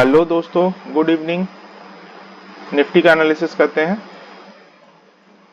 Hello दोस्तों, good evening. Nifty का analysis करते हैं।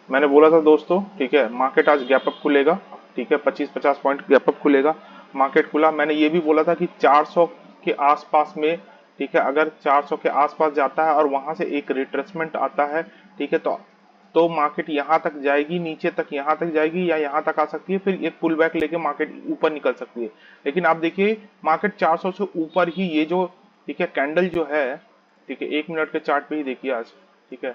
मैंने बोला था दोस्तों, ठीक है, मार्केट आज गैप अप खुलेगा। ठीक है, 25-50 पॉइंट गैप अप खुलेगा। मार्केट खुला। मैंने ये भी बोला था कि 400 के आसपास में, ठीक है, अगर 400 के आसपास जाता है और वहां से एक रिट्रेसमेंट आता है, ठीक है, तो मार्केट यहाँ तक जाएगी, नीचे तक यहाँ तक जाएगी या यहाँ तक आ सकती है, फिर एक पुल बैक लेके मार्केट ऊपर निकल सकती है। लेकिन आप देखिए, मार्केट 400 से ऊपर ही ये जो, ठीक है, कैंडल जो है, ठीक है, 1 मिनट के चार्ट पे ही देखिए आज, ठीक है,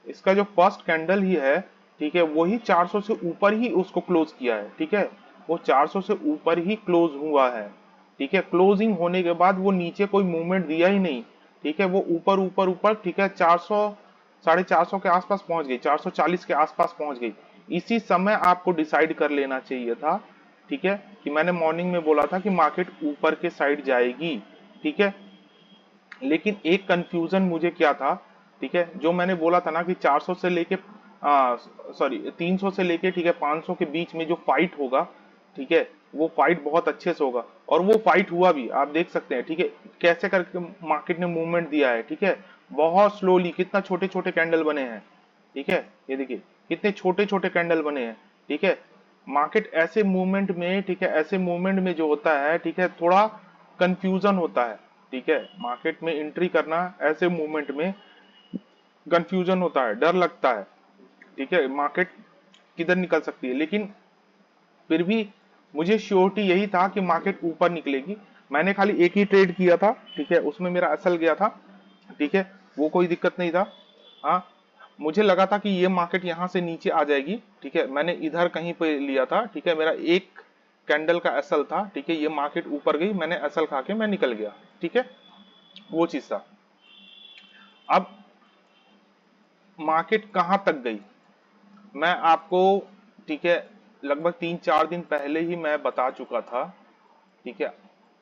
इसका जो फर्स्ट कैंडल ही है, ठीक है, वही 400 से ऊपर ही उसको क्लोज किया है। ठीक है, वो 400 से ऊपर ही क्लोज हुआ है। ठीक है, क्लोजिंग होने के बाद वो नीचे कोई मूवमेंट दिया ही नहीं। ठीक है, वो ऊपर ऊपर ऊपर, ठीक है, 400 450 के आसपास पहुंच गई, 440 के आसपास पहुंच गई। इसी समय आपको डिसाइड कर लेना चाहिए था, ठीक है, कि मैंने मॉर्निंग में बोला था कि मार्केट ऊपर के साइड जाएगी। ठीक है, लेकिन एक कंफ्यूजन मुझे क्या था, ठीक है, जो मैंने बोला था ना कि 400 से लेके 300 से लेके, ठीक है, 500 के बीच में जो फाइट होगा, ठीक है, वो फाइट बहुत अच्छे से होगा और वो फाइट हुआ भी, आप देख सकते हैं। ठीक है, कैसे करके मार्केट ने मूवमेंट दिया है। ठीक है, बहुत स्लोली, कितना छोटे छोटे कैंडल बने हैं। ठीक है, ये देखिए कितने छोटे छोटे कैंडल बने हैं। ठीक है, मार्केट ऐसे मूवमेंट में, ठीक है, ऐसे मूवमेंट में जो होता है, ठीक है, थोड़ा कंफ्यूजन होता है। ठीक है, मार्केट में एंट्री करना ऐसे मूवमेंट में कंफ्यूजन होता है, डर लगता है। ठीक है, मार्केट किधर निकल सकती है, लेकिन फिर भी मुझे श्योरिटी यही था कि मार्केट ऊपर निकलेगी। मैंने खाली एक ही ट्रेड किया था, ठीक है, उसमें मेरा असल गया था। ठीक है, वो कोई दिक्कत नहीं था। हाँ, मुझे लगा था कि ये मार्केट यहाँ से नीचे आ जाएगी। ठीक है, मैंने इधर कहीं पे लिया था। ठीक है, मेरा एक कैंडल का असल था। ठीक है, ये मार्केट ऊपर गई, मैंने असल खा के मैं निकल गया। ठीक है, वो चीज था। अब मार्केट कहां तक गई, मैं आपको, ठीक है, लगभग 3-4 दिन पहले ही मैं बता चुका था। ठीक है,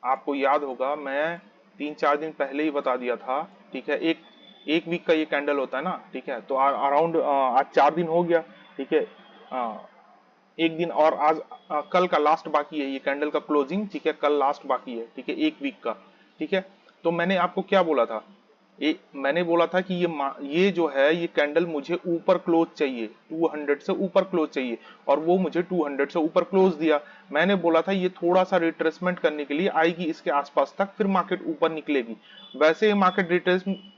आपको याद होगा, मैं 3-4 दिन पहले ही बता दिया था। ठीक है, एक एक वीक का ये कैंडल होता है ना। ठीक है, तो अराउंड आज 4 दिन हो गया। ठीक है, आ, एक दिन और आज, कल का लास्ट बाकी है ये कैंडल का क्लोजिंग। ठीक है, कल लास्ट बाकी है। ठीक है, एक वीक का। ठीक है, तो मैंने आपको क्या बोला था, मैंने बोला था कि ये जो है, ये कैंडल मुझे ऊपर क्लोज चाहिए, 200 से ऊपर क्लोज चाहिए, और वो मुझे 200 से ऊपर क्लोज दिया। मैंने बोला था ये थोड़ा सा रिट्रेसमेंट करने के लिए आएगी इसके आसपास तक, फिर मार्केट ऊपर निकलेगी। वैसे ही मार्केट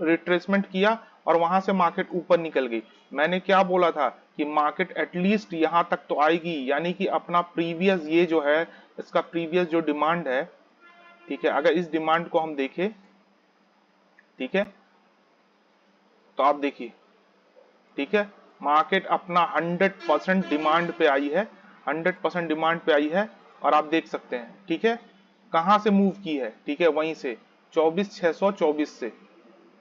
रिट्रेसमेंट किया और वहां से मार्केट ऊपर निकल गई। मैंने क्या बोला था कि मार्केट एटलीस्ट यहां तक तो आएगी, यानी कि अपना प्रीवियस ये जो है, इसका प्रीवियस जो डिमांड है, ठीक है, अगर इस डिमांड को हम देखें, ठीक है, तो आप देखिए, ठीक है, मार्केट अपना 100% डिमांड पे आई है, 100% डिमांड पे आई है। और आप देख सकते हैं, ठीक है, कहां से मूव की है, ठीक है, वहीं से 24,624 से,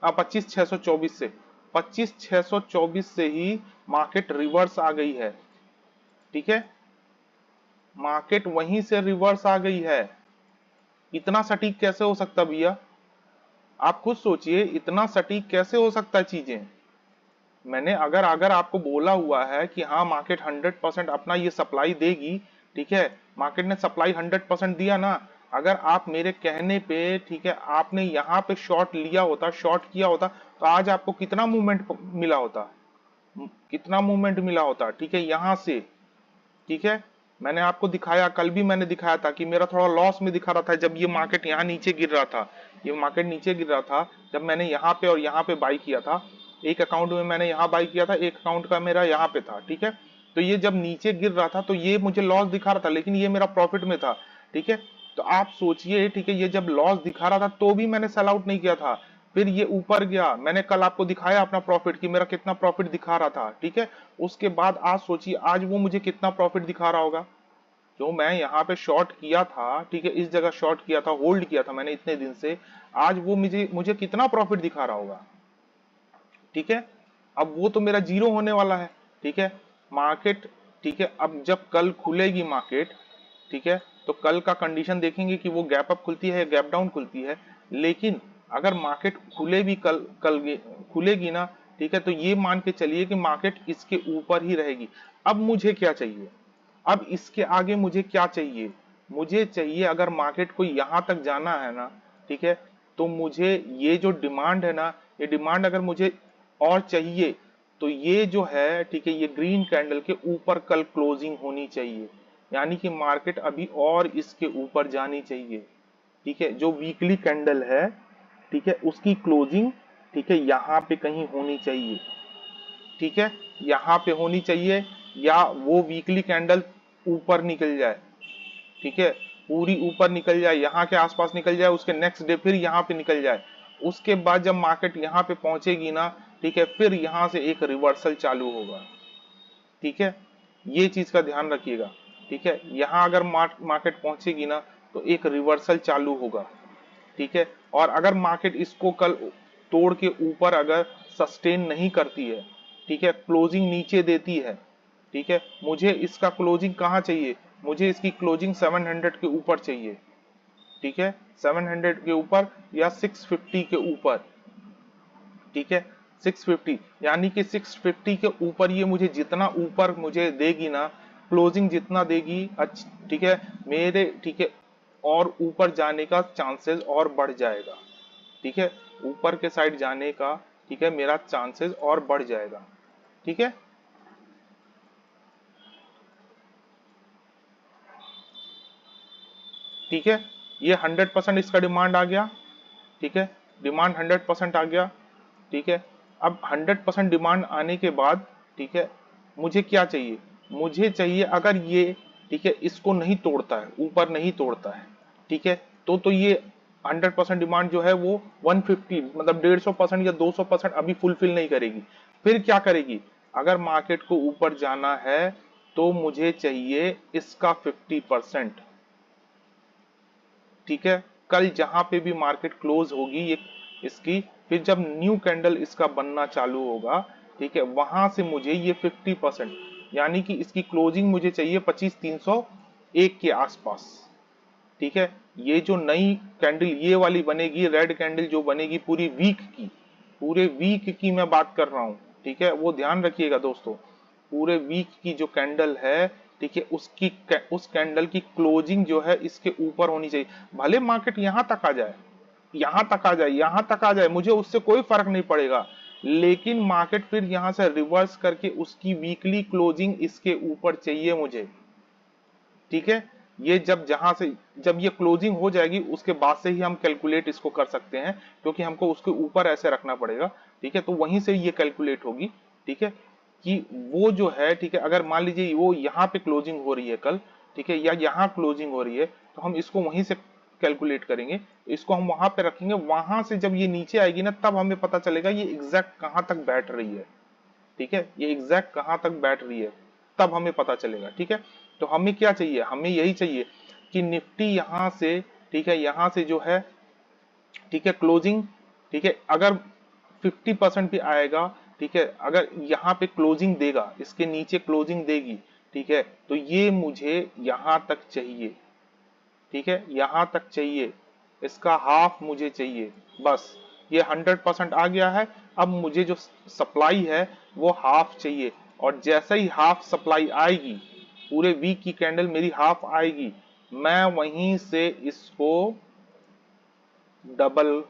25,624 से, 25,624 से ही मार्केट रिवर्स आ गई है। ठीक है, मार्केट वहीं से रिवर्स आ गई है। इतना सटीक कैसे हो सकता भैया, आप खुद सोचिए, इतना सटीक कैसे हो सकता है चीजें। मैंने अगर अगर आपको बोला हुआ है कि हाँ मार्केट 100% अपना ये सप्लाई देगी, ठीक है, मार्केट ने सप्लाई 100% दिया ना। अगर आप मेरे कहने पे, ठीक है, आपने यहाँ पे शॉर्ट लिया होता, शॉर्ट किया होता, तो आज आपको कितना मूवमेंट मिला होता, कितना मूवमेंट मिला होता। ठीक है, यहाँ से, ठीक है, मैंने आपको दिखाया, कल भी मैंने दिखाया था कि मेरा थोड़ा लॉस में दिखा रहा था जब ये मार्केट यहाँ नीचे गिर रहा था। ये मार्केट नीचे गिर रहा था जब मैंने यहाँ पे और यहाँ पे बाई किया था। एक अकाउंट में मैंने यहाँ बाई किया था, एक अकाउंट का मेरा यहाँ पे था। ठीक है, तो ये जब नीचे गिर रहा था तो ये मुझे लॉस दिखा रहा था, लेकिन ये मेरा प्रॉफिट में था। ठीक है, तो आप सोचिए, ठीक है, ये जब लॉस दिखा रहा था तो भी मैंने सेल आउट नहीं किया था। फिर ये ऊपर गया, मैंने कल आपको दिखाया अपना प्रॉफिट कि मेरा कितना प्रॉफिट दिखा रहा था। ठीक है, उसके बाद आज सोचिए आज वो मुझे कितना प्रॉफिट दिखा रहा होगा। जो मैं यहाँ पे शॉर्ट किया था, ठीक है, इस जगह शॉर्ट किया था, होल्ड किया था मैंने इतने दिन से, आज वो मुझे मुझे कितना प्रॉफिट दिखा रहा होगा। ठीक है, अब वो तो मेरा जीरो होने वाला है। ठीक है, मार्केट, ठीक है, अब जब कल खुलेगी मार्केट, ठीक है, तो कल का कंडीशन देखेंगे कि वो गैप अप खुलती है, गैप डाउन खुलती है। लेकिन अगर मार्केट खुले भी कल कल खुलेगी ना, ठीक है, तो ये मान के चलिए कि मार्केट इसके ऊपर ही रहेगी। अब मुझे क्या चाहिए, अब इसके आगे मुझे क्या चाहिए, मुझे चाहिए, अगर मार्केट को यहां तक जाना है ना, ठीक है, तो मुझे ये जो डिमांड है ना, ये डिमांड अगर मुझे और चाहिए तो ये जो है ठीक है, ये ग्रीन कैंडल के ऊपर कल क्लोजिंग होनी चाहिए, यानी कि मार्केट अभी और इसके ऊपर जानी चाहिए। ठीक है, जो वीकली कैंडल है ठीक है, उसकी क्लोजिंग ठीक है यहाँ पे कहीं होनी चाहिए। ठीक है, यहाँ पे होनी चाहिए, या वो वीकली कैंडल ऊपर निकल जाए। ठीक है, पूरी ऊपर निकल जाए, यहाँ के आसपास निकल जाए, उसके नेक्स्ट डे फिर यहाँ पे निकल जाए। उसके बाद जब मार्केट यहाँ पे पहुंचेगी ना ठीक है, फिर यहाँ से एक रिवर्सल चालू होगा। ठीक है, ये चीज का ध्यान रखिएगा। ठीक है, यहाँ अगर मार्केट पहुंचेगी ना तो एक रिवर्सल चालू होगा। ठीक है, और अगर मार्केट इसको कल तोड़ के ऊपर अगर सस्टेन नहीं करती है, ठीक है, क्लोजिंग नीचे देती है, ठीक है, मुझे इसका क्लोजिंग कहाँ चाहिए, मुझे इसकी क्लोजिंग 700 के ऊपर चाहिए। ठीक है, 700 के ऊपर या 650 के ऊपर। ठीक है, 650, यानी कि 650 के ऊपर ये मुझे जितना ऊपर मुझे देगी ना, क्लोजिंग जितना देगी ठीक है मेरे, ठीक है, और ऊपर जाने का चांसेस और बढ़ जाएगा। ठीक है, ऊपर के साइड जाने का ठीक है मेरा चांसेस और बढ़ जाएगा। ठीक है, ठीक है, ये 100% इसका डिमांड आ गया। ठीक है, डिमांड 100% आ गया। ठीक है, अब 100% डिमांड आने के बाद ठीक है मुझे क्या चाहिए, मुझे चाहिए अगर ये ठीक है इसको नहीं तोड़ता है, ऊपर नहीं तोड़ता है, ठीक है, तो ये 100% डिमांड जो है वो 150 मतलब 150% या 200% अभी फुलफिल नहीं करेगी। फिर क्या करेगी, अगर मार्केट को ऊपर जाना है तो मुझे चाहिए इसका 50%। ठीक है, कल जहां पे भी मार्केट क्लोज होगी ये इसकी, फिर जब न्यू कैंडल इसका बनना चालू होगा ठीक है, वहां से मुझे ये 50% यानी कि इसकी क्लोजिंग मुझे चाहिए 25,301 के आसपास। ठीक है, ये जो नई कैंडल ये वाली बनेगी, रेड कैंडल जो बनेगी पूरी वीक की, पूरे वीक की मैं बात कर रहा हूं। ठीक है, वो ध्यान रखिएगा दोस्तों, पूरे वीक की जो कैंडल है ठीक है उस कैंडल की क्लोजिंग जो है इसके ऊपर होनी चाहिए। भले मार्केट यहां तक आ जाए, यहां तक आ जाए, यहां तक आ जाए, मुझे उससे कोई फर्क नहीं पड़ेगा, लेकिन मार्केट फिर यहां से रिवर्स करके उसकी वीकली क्लोजिंग इसके ऊपर चाहिए मुझे। ठीक है, ये जब ये क्लोजिंग हो जाएगी उसके बाद से ही हम कैलकुलेट इसको कर सकते हैं, क्योंकि हमको उसके ऊपर ऐसे रखना पड़ेगा। ठीक है, तो वहीं से ये कैलकुलेट होगी। ठीक है, कि वो जो है ठीक है, अगर मान लीजिए वो यहाँ पे क्लोजिंग हो रही है कल, ठीक है, या यहाँ क्लोजिंग हो रही है, तो हम इसको वहीं से कैलकुलेट करेंगे, इसको हम वहां पे रखेंगे, वहां से जब ये नीचे आएगी ना तब हमें पता चलेगा ये एग्जैक्ट कहां तक बैठ रही है। ठीक है, ये एग्जैक्ट कहां तक बैठ रही है तब हमें पता चलेगा। ठीक है, तो हमें क्या चाहिए, हमें यही चाहिए कि निफ्टी यहां से ठीक है, यहां से जो है ठीक है क्लोजिंग, ठीक है, अगर 50% भी आएगा, ठीक है, अगर यहाँ पे क्लोजिंग देगा, इसके नीचे क्लोजिंग देगी, ठीक है, तो ये मुझे यहां तक चाहिए। ठीक है, यहां तक चाहिए, इसका हाफ मुझे चाहिए बस। ये 100% आ गया है, अब मुझे जो सप्लाई है वो हाफ चाहिए, और जैसे ही हाफ सप्लाई आएगी, पूरे वीक की कैंडल मेरी हाफ आएगी, मैं वहीं से इसको डबल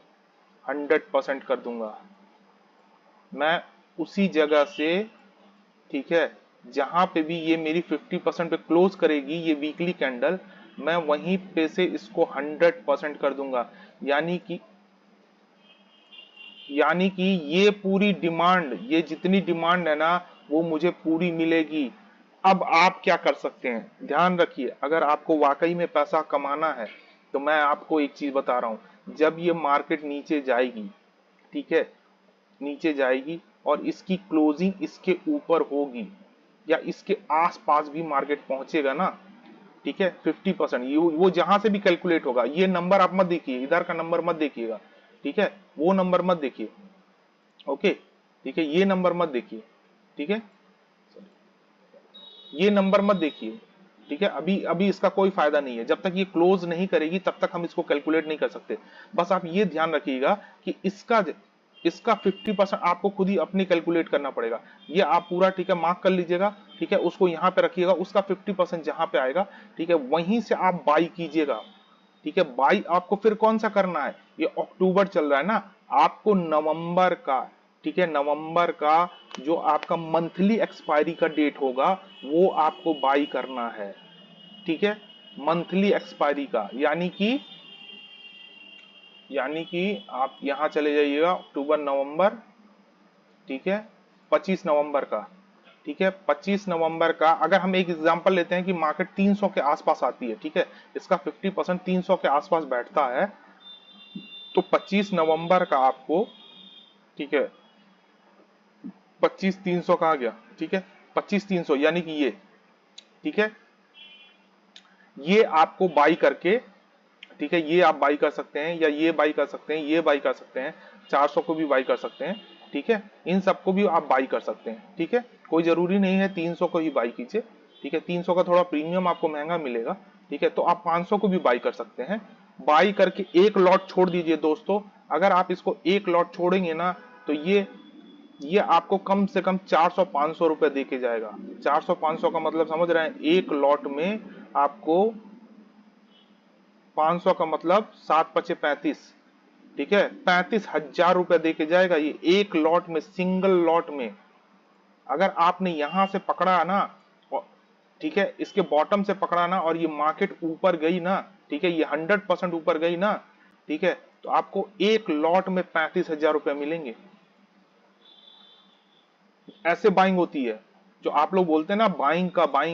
100% कर दूंगा। मैं उसी जगह से ठीक है, जहां पे भी ये मेरी 50% पे क्लोज करेगी ये वीकली कैंडल, मैं वहीं पे से इसको 100% कर दूंगा। यानी कि यानी कि ये पूरी डिमांड, ये जितनी डिमांड है ना वो मुझे पूरी मिलेगी। अब आप क्या कर सकते हैं, ध्यान रखिए, अगर आपको वाकई में पैसा कमाना है तो मैं आपको एक चीज बता रहा हूं, जब ये मार्केट नीचे जाएगी, ठीक है, नीचे जाएगी और इसकी क्लोजिंग इसके ऊपर होगी या इसके आसपास भी मार्केट पहुंचेगा ना, ठीक है, 50% वो जहां से भी कैलकुलेट होगा, ये नंबर आप मत देखिए, इधर का नंबर मत देखिएगा। ठीक है, वो नंबर मत देखिए। ओके, ठीक है, ये नंबर मत देखिए। ठीक है, ये नंबर मत देखिए। ठीक है, अभी अभी इसका कोई फायदा नहीं है, जब तक ये क्लोज नहीं करेगी तब तक हम इसको कैलकुलेट नहीं कर सकते। बस आप ये ध्यान रखिएगा कि इसका इसका 50% आपको खुद ही अपनी कैलकुलेट करना पड़ेगा। ये आप पूरा ठीक है मार्क कर लीजिएगा। ठीक है, उसको यहाँ पे रखिएगा, उसका 50% जहां पे आएगा ठीक है वहीं से आप बाई कीजिएगा। ठीक है। बाई आपको फिर कौन सा करना है, ये अक्टूबर चल रहा है ना, आपको नवंबर का, ठीक है, नवंबर का जो आपका मंथली एक्सपायरी का डेट होगा वो आपको बाई करना है, ठीक है, मंथली एक्सपायरी का। यानी कि आप यहां चले जाइएगा अक्टूबर नवंबर, ठीक है, 25 नवंबर का, ठीक है, 25 नवंबर का। अगर हम एक एग्जांपल लेते हैं कि मार्केट 300 के आसपास आती है, ठीक है, इसका 50% 300 के आसपास बैठता है, तो 25 नवंबर का आपको, ठीक है, 25,300 कहा गया, ठीक है, 25,300 यानी कि ये, ठीक है, ये आपको बाई करके, ठीक है, ये आप बाई कर सकते हैं या ये बाई कर सकते हैं, ये बाई कर सकते हैं, 400 को भी बाई कर सकते हैं, ठीक है, इन सबको भी आप बाई कर सकते हैं, ठीक है, कोई जरूरी नहीं है 300 को ही बाई कीजिए, ठीक है, 300 का थोड़ा प्रीमियम आपको महंगा मिलेगा, ठीक है, तो आप 500 को भी बाई कर सकते हैं। बाई करके एक लॉट छोड़ दीजिए दोस्तों, अगर आप इसको एक लॉट छोड़ेंगे ना तो ये आपको कम से कम 400-500 रुपए दे के जाएगा। 400-500 का मतलब समझ रहे हैं, एक लॉट में आपको 500 का मतलब 7×5 = 35, ठीक है, 35,000 रुपए दे के जाएगा ये एक लॉट में, सिंगल लॉट में। अगर आपने यहां से पकड़ा ना, ठीक है, इसके बॉटम से पकड़ा ना और ये मार्केट ऊपर गई ना, ठीक है, ये 100% ऊपर गई ना, ठीक है, तो आपको एक लॉट में 35,000 रुपए मिलेंगे। ऐसे बाइंग होती है। जो आप लोग बोलते हैं ना बाइंग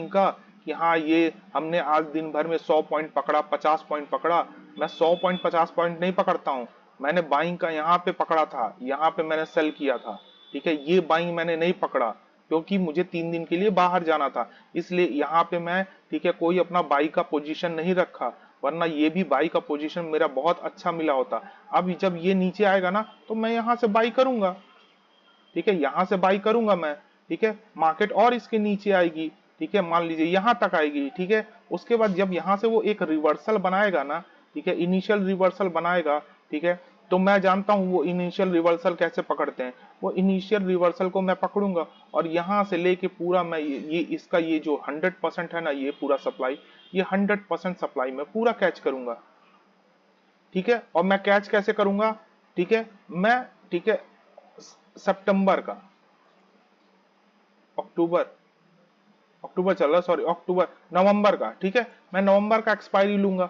का कि हाँ ये हमने आज दिन भर में 100 पॉइंट पकड़ा, 50 पॉइंट पकड़ा, मैं 100 पॉइंट 50 पॉइंट नहीं पकड़ता हूं, मैंने बाइंग का यहाँ पे पकड़ा था, यहाँ पे मैंने सेल किया था, ठीक है, ये बाइंग मैंने नहीं पकड़ा क्योंकि मुझे 3 दिन के लिए बाहर जाना था, इसलिए यहाँ पे मैं, ठीक है, कोई अपना बाई का पोजीशन नहीं रखा, वरना ये भी बाई का पोजीशन मेरा बहुत अच्छा मिला होता। अब जब ये नीचे आएगा ना तो मैं यहाँ से बाई करूंगा, ठीक है, यहां से बाई करूंगा मैं, ठीक है, मार्केट और इसके नीचे आएगी, ठीक है, मान लीजिए यहां तक आएगी, ठीक है, उसके बाद जब यहां से वो एक रिवर्सल बनाएगा ना, ठीक है, इनिशियल रिवर्सल बनाएगा, ठीक है, तो मैं जानता हूं वो इनिशियल रिवर्सल कैसे पकड़ते हैं, वो इनिशियल रिवर्सल को मैं पकड़ूंगा और यहां से लेके पूरा मैं ये इसका ये जो 100% है ना, ये पूरा सप्लाई, ये 100% सप्लाई में पूरा कैच करूंगा, ठीक है, और मैं कैच कैसे करूंगा, ठीक है, मैं, ठीक है, सितंबर का, अक्टूबर अक्टूबर चल रहा, सॉरी अक्टूबर, नवंबर का, ठीक है, मैं नवंबर का एक्सपायरी लूंगा,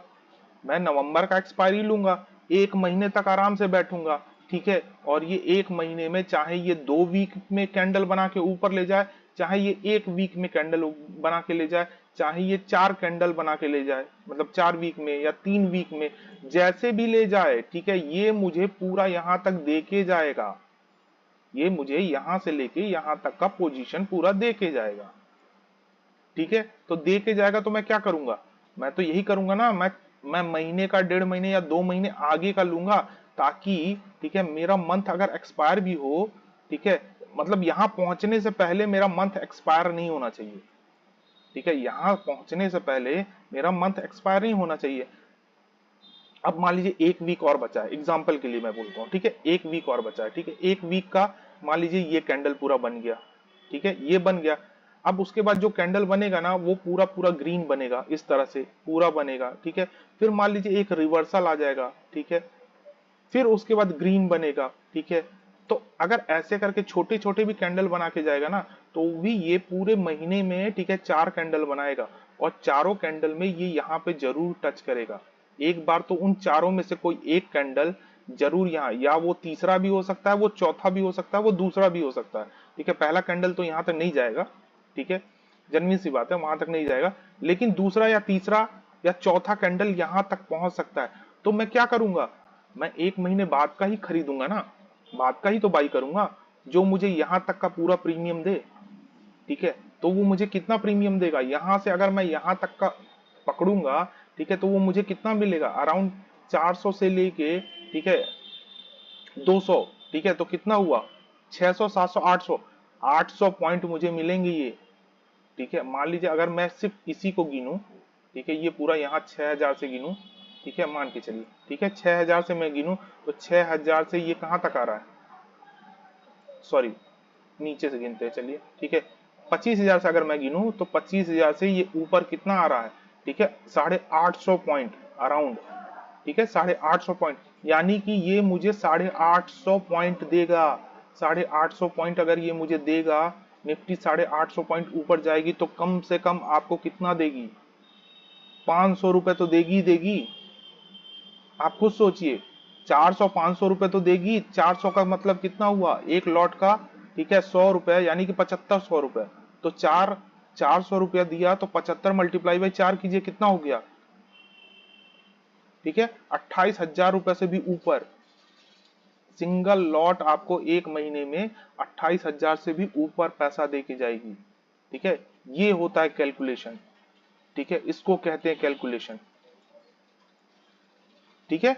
मैं नवंबर का एक्सपायरी लूंगा, एक महीने तक आराम से बैठूंगा, ठीक है, और ये एक महीने में चाहे ये 2 वीक में कैंडल बना के ऊपर ले जाए, चाहे ये 1 वीक में कैंडल बना के ले जाए, चाहे ये 4 कैंडल बना के ले जाए, मतलब 4 वीक में या 3 वीक में, जैसे भी ले जाए, ठीक है, ये मुझे पूरा यहां तक दे के जाएगा, ये मुझे यहां से लेके यहां तक का पोजीशन पूरा दे के जाएगा, ठीक है, तो दे के जाएगा तो मैं क्या करूंगा, मैं तो यही करूंगा ना, मैं महीने का, 1.5 महीने या 2 महीने आगे का लूंगा, ताकि, ठीक है, मेरा मंथ अगर एक्सपायर भी हो, ठीक है, मतलब यहां पहुंचने से पहले मेरा मंथ एक्सपायर नहीं होना चाहिए, ठीक है, यहां पहुंचने से पहले मेरा मंथ एक्सपायर नहीं होना चाहिए। अब मान लीजिए 1 वीक और बचा है, एग्जाम्पल के लिए मैं बोलता हूँ, ठीक है, 1 वीक और बचा है, ठीक है, 1 वीक का मान लीजिए ये कैंडल पूरा बन गया, ठीक है, ये बन गया। अब उसके बाद जो कैंडल बनेगा ना वो पूरा पूरा ग्रीन बनेगा, इस तरह से पूरा बनेगा, ठीक है, फिर मान लीजिए एक रिवर्सल आ जाएगा, ठीक है, फिर उसके बाद ग्रीन बनेगा, ठीक है, तो अगर ऐसे करके छोटे छोटे भी कैंडल बना के जाएगा ना तो भी ये पूरे महीने में, ठीक है, 4 कैंडल बनाएगा और चारों कैंडल में ये यहाँ पे जरूर टच करेगा, एक बार तो उन चारों में से कोई एक कैंडल जरूर यहाँ, या वो तीसरा भी हो सकता है, वो चौथा भी हो सकता है, वो दूसरा भी हो सकता है, ठीक है, पहला कैंडल तो यहाँ तक नहीं जाएगा, ठीक है, जन्मी सी बात है, वहां तक नहीं जाएगा, लेकिन दूसरा या तीसरा या चौथा कैंडल यहां तक पहुंच सकता है, तो मैं क्या करूंगा, मैं 1 महीने बाद का ही खरीदूंगा ना, बाद का ही तो बाई करूंगा, जो मुझे यहां तक का पूरा प्रीमियम दे, ठीक है, तो वो मुझे कितना प्रीमियम देगा, यहां से अगर मैं यहां तक का पकड़ूंगा, ठीक है, तो वो मुझे कितना मिलेगा, अराउंड 400 से लेके, ठीक है, 200, ठीक है, तो कितना हुआ, 600, 700, 800, 800 पॉइंट मुझे मिलेंगे ये, ठीक है, मान लीजिए अगर मैं सिर्फ इसी को गिनूं, ठीक है, ये पूरा यहाँ 6,000 से गिनूं, ठीक है, मान के चलिए, ठीक है, 6,000 से मैं गिनूं तो 6,000 से ये कहां तक आ रहा है, सॉरी नीचे से गिनते हैं, चलिए, ठीक है, 25,000 से अगर मैं गिनूं तो 25,000 से ये ऊपर कितना आ रहा है, ठीक है, 850 पॉइंट अराउंड, ठीक है, 850 पॉइंट, यानी कि ये मुझे 850 पॉइंट देगा। 850 पॉइंट अगर ये मुझे देगा, निफ्टी 850 पॉइंट ऊपर जाएगी तो कम से कम आपको कितना देगी? 500 रुपए तो देगी ही देगी। आप खुद सोचिए, 400 500 रुपए तो देगी। 400 का मतलब कितना हुआ एक लॉट का? ठीक है, 100 रुपए यानी कि 7500 रुपए। तो 400 रुपया दिया तो 75 मल्टीप्लाई बाई 4 कीजिए, कितना हो गया? ठीक है, 28,000 रुपए से भी ऊपर सिंगल लॉट आपको एक महीने में 28,000 से भी ऊपर पैसा दे के जाएगी। ठीक है, ये होता है कैलकुलेशन। ठीक है, इसको कहते हैं कैलकुलेशन। ठीक है,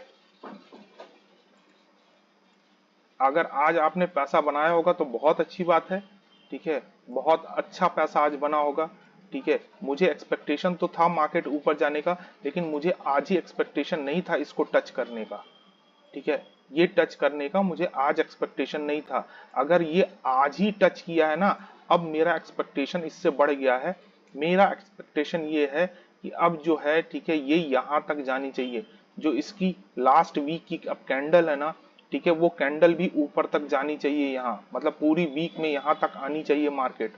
अगर आज आपने पैसा बनाया होगा तो बहुत अच्छी बात है। ठीक है, बहुत अच्छा पैसा आज बना होगा। ठीक है, मुझे एक्सपेक्टेशन तो था मार्केट ऊपर जाने का, लेकिन मुझे आज ही एक्सपेक्टेशन नहीं था इसको टच करने का। ठीक है, ये टच करने का मुझे आज एक्सपेक्टेशन नहीं था। अगर ये आज ही टच किया है ना, अब मेरा एक्सपेक्टेशन इससे बढ़ गया है। मेरा एक्सपेक्टेशन ये है कि अब जो है, ठीक है, ये यहां तक जानी चाहिए। जो इसकी लास्ट वीक की अब कैंडल है ना, ठीक है, वो कैंडल भी ऊपर तक जानी चाहिए यहाँ, मतलब पूरी वीक में यहाँ तक आनी चाहिए मार्केट।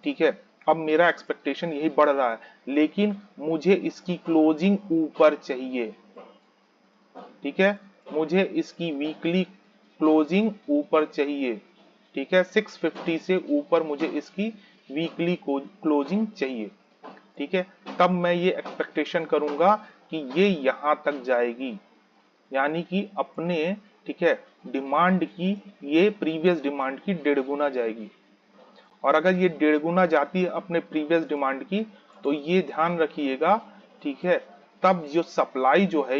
ठीक है, अब मेरा एक्सपेक्टेशन यही बढ़ रहा है, लेकिन मुझे इसकी क्लोजिंग ऊपर चाहिए। ठीक है, मुझे इसकी वीकली क्लोजिंग ऊपर चाहिए। ठीक है, 650 से ऊपर मुझे इसकी वीकली क्लोजिंग चाहिए। ठीक है, तब मैं ये एक्सपेक्टेशन करूंगा कि ये यहां तक जाएगी, यानी कि अपने, ठीक है, डिमांड की, ये प्रीवियस डिमांड की 1.5 गुना जाएगी। और अगर ये 1.5 गुना जाती है अपने प्रीवियस डिमांड की, तो ये ध्यान रखिएगा। ठीक है, तब जो सप्लाई जो है,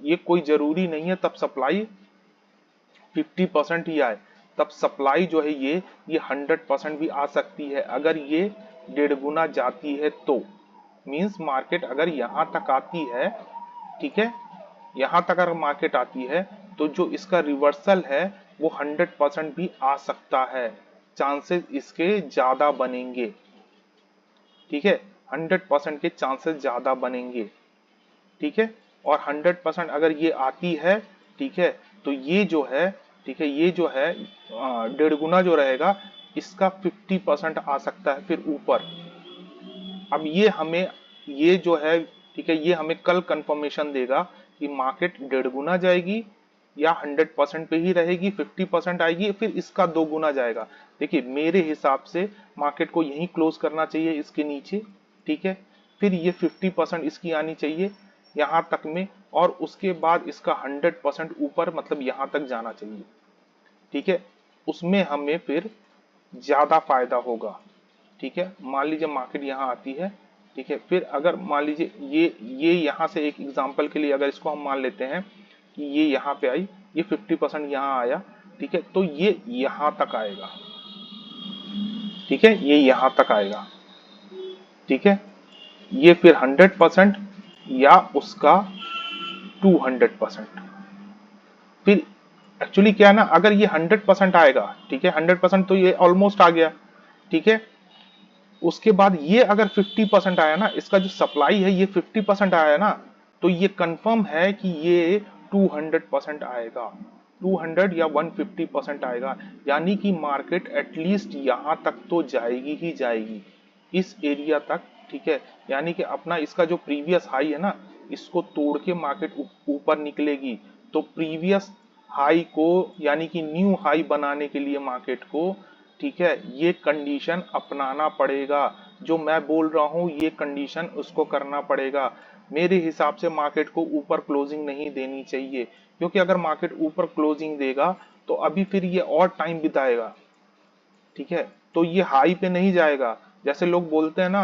ये कोई जरूरी नहीं है तब सप्लाई 50% ही आए। तब सप्लाई जो है ये 100% भी आ सकती है अगर ये 1.5 गुना जाती है तो। मींस मार्केट अगर यहां तक आती है, ठीक है, यहां तक अगर मार्केट आती है तो जो इसका रिवर्सल है वो 100% भी आ सकता है। चांसेस इसके ज्यादा बनेंगे। ठीक है, 100% के चांसेस ज्यादा बनेंगे। ठीक है, और 100% अगर ये आती है, ठीक है, तो ये जो है, ठीक है, ये जो है 1.5 गुना जो रहेगा, इसका 50% आ सकता है फिर ऊपर। अब ये जो है, ठीक है, ये हमें कल कंफर्मेशन देगा कि मार्केट 1.5 गुना जाएगी या 100% पे ही रहेगी, 50% आएगी, फिर इसका 2 गुना जाएगा। देखिए मेरे हिसाब से मार्केट को यही क्लोज करना चाहिए इसके नीचे। ठीक है, फिर ये 50% इसकी आनी चाहिए यहां तक में, और उसके बाद इसका 100% ऊपर, मतलब यहां तक जाना चाहिए। ठीक है, उसमें हमें फिर ज्यादा फायदा होगा। ठीक है, मान लीजिए मार्केट यहाँ आती है, ठीक है, फिर अगर मान लीजिए ये यहाँ से एक एग्जांपल के लिए अगर इसको हम मान लेते हैं कि ये यहाँ पे आई, ये 50% यहाँ आया, ठीक है, तो ये यहाँ तक आएगा। ठीक है, ये यहाँ तक आएगा। ठीक है, ये फिर 100% या उसका 200%। फिर एक्चुअली क्या है ना, अगर ये 100% आएगा, ठीक है, 100% तो ये ऑलमोस्ट आ गया। ठीक है, उसके बाद ये अगर 50% आया ना, इसका जो सप्लाई है ये 50% आया ना, तो ये कंफर्म है कि ये 200% आएगा, 200 या 150% आएगा। यानी कि मार्केट एटलीस्ट यहां तक तो जाएगी ही जाएगी, इस एरिया तक। ठीक है, यानी कि अपना इसका जो प्रीवियस हाई है ना, इसको तोड़ के मार्केट ऊपर निकलेगी। तो प्रीवियस हाई को, यानी कि न्यू हाई बनाने के लिए मार्केट को, ठीक है, ये कंडीशन अपनाना पड़ेगा। जो मैं बोल रहा हूं ये कंडीशन उसको करना पड़ेगा। मेरे हिसाब से मार्केट को ऊपर क्लोजिंग नहीं देनी चाहिए, क्योंकि अगर मार्केट ऊपर क्लोजिंग देगा तो अभी फिर ये और टाइम बिताएगा। ठीक है, तो ये हाई पे नहीं जाएगा। जैसे लोग बोलते हैं ना,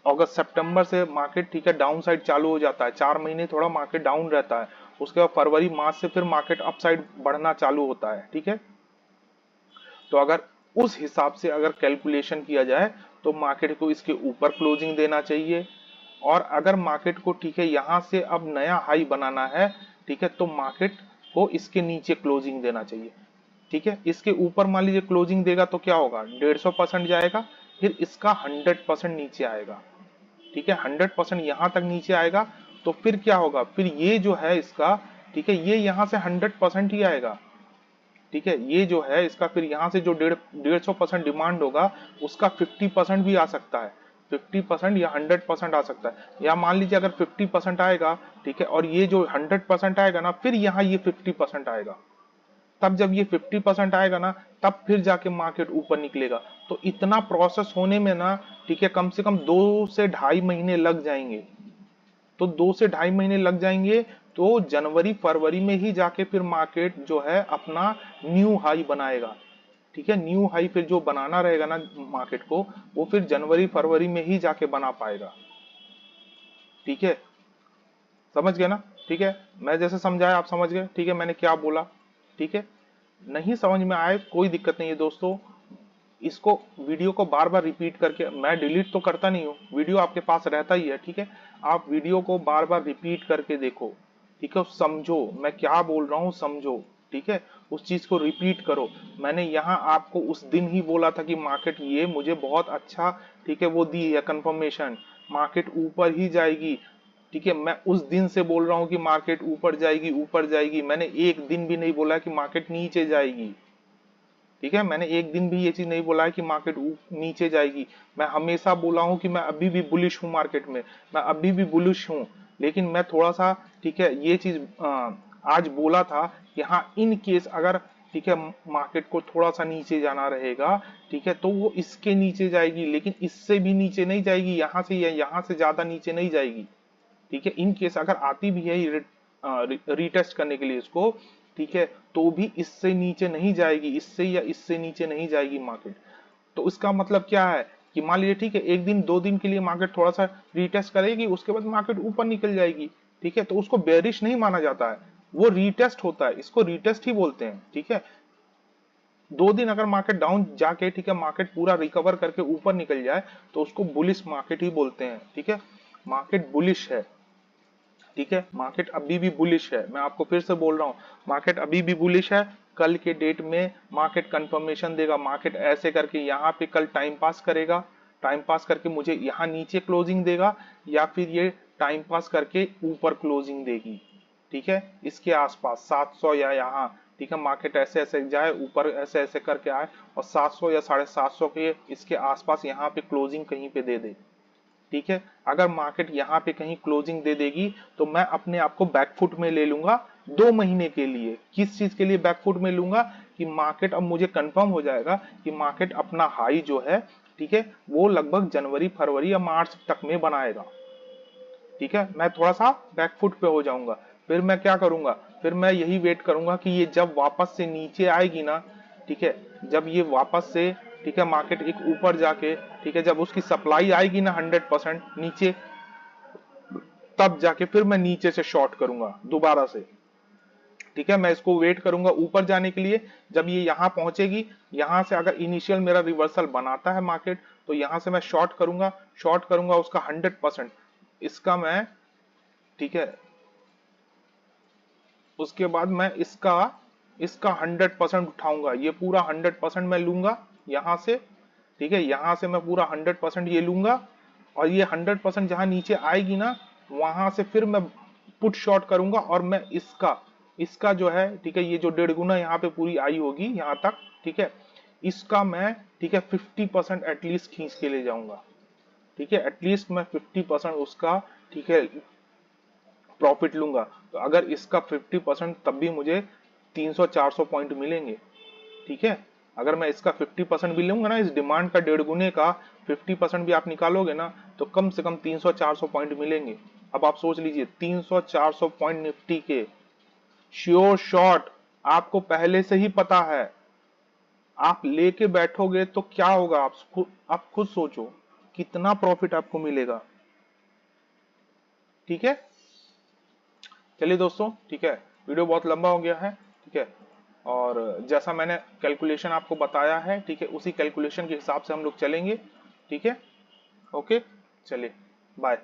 अगस्त सितंबर से मार्केट, ठीक है, डाउन साइड चालू हो जाता है, 4 महीने थोड़ा मार्केट डाउन रहता है, उसके बाद फरवरी मार्च से फिर मार्केट अप साइड बढ़ना चालू होता है। ठीक है, तो अगर उस हिसाब से अगर कैलकुलेशन किया जाए तो मार्केट को इसके ऊपर क्लोजिंग देना चाहिए। और अगर मार्केट को, ठीक है, यहां से अब नया हाई बनाना है, ठीक है, तो मार्केट को इसके नीचे क्लोजिंग देना चाहिए। ठीक है, इसके ऊपर मान लीजिए क्लोजिंग देगा तो क्या होगा, 150% जाएगा, फिर इसका 100% नीचे आएगा। ठीक है, 100% यहां तक नीचे आएगा, तो फिर क्या होगा, फिर ये जो है इसका, ठीक है, ये यहाँ से 100% ही आएगा। ठीक है, ये जो है इसका फिर यहाँ से जो 150% डिमांड होगा उसका 50% भी आ सकता है, 50% या 100% आ सकता है। या मान लीजिए अगर 50% आएगा, ठीक है, और ये जो 100% आएगा ना, फिर यहाँ ये 50% आएगा। तब जब ये 50% आएगा ना, तब फिर जाके मार्केट ऊपर निकलेगा। तो इतना प्रोसेस होने में ना, ठीक है, कम से कम 2 से ढाई महीने लग जाएंगे। तो 2 से ढाई महीने लग जाएंगे, तो जनवरी फरवरी में ही जाके फिर मार्केट जो है अपना न्यू हाई बनाएगा। ठीक है, न्यू हाई फिर जो बनाना रहेगा ना मार्केट को, वो फिर जनवरी फरवरी में ही जाके बना पाएगा। ठीक है, समझ गए ना? ठीक है, मैं जैसे समझाया आप समझ गए। ठीक है, मैंने क्या बोला? ठीक है, नहीं समझ में आए कोई दिक्कत नहीं है दोस्तों, इसको वीडियो को बार बार रिपीट करके, मैं डिलीट तो करता नहीं हूँ, वीडियो आपके पास रहता ही है। ठीक है, आप वीडियो को बार बार रिपीट करके देखो। ठीक है, समझो मैं क्या बोल रहा हूँ, समझो। ठीक है, उस चीज को रिपीट करो। मैंने यहाँ आपको उस दिन ही बोला था कि मार्केट ये मुझे बहुत अच्छा, ठीक है, वो दी है कंफर्मेशन, मार्केट ऊपर ही जाएगी। ठीक है, मैं उस दिन से बोल रहा हूँ कि मार्केट ऊपर जाएगी, ऊपर जाएगी। मैंने एक दिन भी नहीं बोला कि मार्केट नीचे जाएगी। ठीक है, मैंने एक दिन भी ये चीज नहीं बोला है कि मार्केट नीचे जाएगी। मैं हमेशा बोला हूं कि मैं अभी भी बुलिश हूं मार्केट में, मैं अभी भी बुलिश हूं। लेकिन मैं थोड़ा सा, ठीक है, ये चीज आज बोला था कि हाँ, इन केस अगर, ठीक है, मार्केट को थोड़ा सा नीचे जाना रहेगा, ठीक है, तो वो इसके नीचे जाएगी, लेकिन इससे भी नीचे नहीं जाएगी, यहाँ से या यहाँ से ज्यादा नीचे नहीं जाएगी। ठीक है, इन केस अगर आती भी है रीटेस्ट करने के लिए इसको, ठीक है, तो भी इससे नीचे नहीं जाएगी, इससे या इससे नीचे नहीं जाएगी मार्केट। तो इसका मतलब क्या है कि मान लीजिए, ठीक है, एक दिन दो दिन के लिए मार्केट थोड़ा सा रीटेस्ट करेगी, उसके बाद मार्केट ऊपर निकल जाएगी। ठीक है, तो उसको बेरिश नहीं माना जाता है, वो रीटेस्ट होता है, इसको रीटेस्ट ही बोलते हैं। ठीक है, 2 दिन अगर मार्केट डाउन जाके, ठीक है, मार्केट पूरा रिकवर करके ऊपर निकल जाए, तो उसको बुलिश मार्केट ही बोलते हैं। ठीक है, मार्केट बुलिश है। ठीक है, मार्केट अभी भी बुलिश है, मैं आपको फिर से बोल रहा हूँ, मार्केट अभी भी बुलिश है। कल के डेट में मार्केट कंफर्मेशन देगा, मार्केट ऐसे करके यहाँ पे कल टाइम पास करेगा, टाइम पास करके मुझे यहाँ नीचे क्लोजिंग देगा, या फिर ये टाइम पास करके ऊपर क्लोजिंग देगी। ठीक है, इसके आसपास 700 या यहाँ, ठीक है, मार्केट ऐसे ऐसे जाए ऊपर, ऐसे ऐसे करके आए और 700 या 750 के इसके आसपास यहाँ पे क्लोजिंग कहीं पे दे दे। ठीक है, अगर मार्केट यहाँ पे कहीं क्लोजिंग दे देगी, तो मैं अपने आप को बैकफुट में ले लूंगा 2 महीने के लिए। किस चीज के लिए बैकफुट में लूंगा? कि मार्केट, अब मुझे कंफर्म हो जाएगा कि मार्केट अपना हाई जो है, ठीक है, वो लगभग जनवरी फरवरी या मार्च तक में बनाएगा। ठीक है, मैं थोड़ा सा बैकफुट पे हो जाऊंगा। फिर मैं क्या करूंगा? फिर मैं यही वेट करूंगा कि ये जब वापस से नीचे आएगी ना, ठीक है, जब ये वापस से, ठीक है, मार्केट एक ऊपर जाके, ठीक है, जब उसकी सप्लाई आएगी ना 100% नीचे, तब जाके फिर मैं नीचे से शॉर्ट करूंगा दोबारा से। ठीक है, मैं इसको वेट करूंगा ऊपर जाने के लिए। जब ये यहाँ पहुंचेगी, यहां से अगर इनिशियल मेरा रिवर्सल बनाता है मार्केट, तो यहां से मैं शॉर्ट करूंगा, शॉर्ट करूंगा उसका 100%, इसका मैं, ठीक है, उसके बाद मैं इसका इसका 100% उठाऊंगा, ये पूरा 100% मैं लूंगा यहां से। ठीक है, यहां से मैं पूरा 100% ये लूंगा, और ये 100% जहां नीचे आएगी ना, वहां से फिर मैं पुट शॉर्ट करूंगा, और मैं इसका इसका जो है, ठीक है, ये जो 1.5 गुना यहाँ पे पूरी आई होगी यहाँ तक, ठीक है, इसका मैं, ठीक है, 50% एटलीस्ट खींच के ले जाऊंगा। ठीक है, एटलीस्ट मैं 50% उसका, ठीक है, प्रॉफिट लूंगा। तो अगर इसका 50%, तब भी मुझे 300-400 पॉइंट मिलेंगे। ठीक है, अगर मैं इसका 50% भी लूंगा ना, इस डिमांड का 1.5 गुने का 50% भी आप निकालोगे ना, तो कम से कम 300-400 पॉइंट मिलेंगे। अब आप सोच लीजिए, 300-400 पॉइंट निफ्टी के श्योर शॉट आपको पहले से ही पता है, आप लेके बैठोगे तो क्या होगा, आप खुद सोचो कितना प्रॉफिट आपको मिलेगा। ठीक है, चलिए दोस्तों, ठीक है, वीडियो बहुत लंबा हो गया है। ठीक है, और जैसा मैंने कैलकुलेशन आपको बताया है, ठीक है, उसी कैलकुलेशन के हिसाब से हम लोग चलेंगे। ठीक है, ओके, चलिए, बाय।